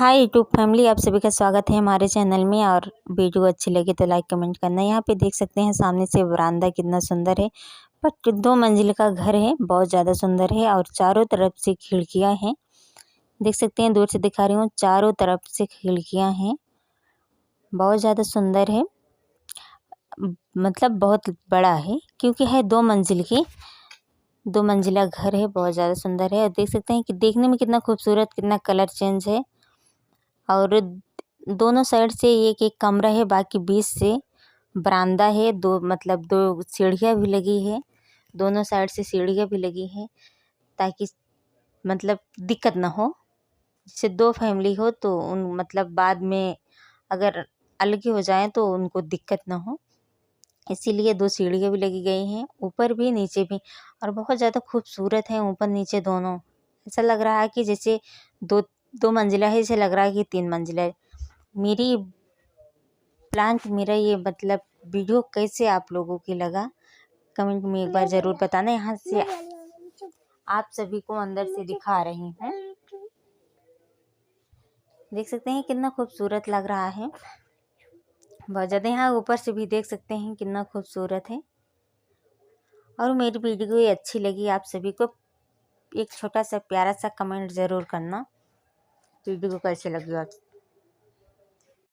Hi YouTube family, आप सभी का स्वागत है हमारे चैनल में। और वीडियो अच्छी लगे तो लाइक कमेंट करना। यहाँ पे देख सकते हैं सामने से बरामदा कितना सुंदर है। पर 2 मंजिल का घर है, बहुत ज़्यादा सुंदर है और चारों तरफ से खिड़कियाँ हैं। देख सकते हैं, दूर से दिखा रही हूँ, चारों तरफ से खिड़कियाँ हैं। बहुत ज़्यादा सुंदर है, मतलब बहुत बड़ा है क्योंकि है 2 मंजिल की। 2 मंजिला घर है, बहुत ज़्यादा सुंदर है। और देख सकते हैं कि देखने में कितना खूबसूरत, कितना कलर चेंज है। और दोनों साइड से एक एक कमरा है, बाकी बीच से बरामदा है। मतलब 2 सीढ़ियाँ भी लगी है, दोनों साइड से सीढ़ियाँ भी लगी हैं ताकि मतलब दिक्कत ना हो। जैसे 2 फैमिली हो तो उन मतलब बाद में अगर अलग हो जाएं तो उनको दिक्कत ना हो, इसीलिए 2 सीढ़ियाँ भी लगी गई हैं, ऊपर भी नीचे भी। और बहुत ज़्यादा खूबसूरत है ऊपर नीचे दोनों। ऐसा लग रहा है कि जैसे दो मंजिला है, जैसे लग रहा है कि 3 मंजिला है। मेरा ये मतलब वीडियो कैसे आप लोगों की लगा, कमेंट में एक बार ज़रूर बताना। यहाँ से आप सभी को अंदर से दिखा रही हूँ। देख सकते हैं कितना खूबसूरत लग रहा है, बहुत ज़्यादा। यहाँ ऊपर से भी देख सकते हैं कितना खूबसूरत है। और मेरी वीडियो ये अच्छी लगी, आप सभी को एक छोटा सा प्यारा सा कमेंट ज़रूर करना। वीडियो कैसे लगी आप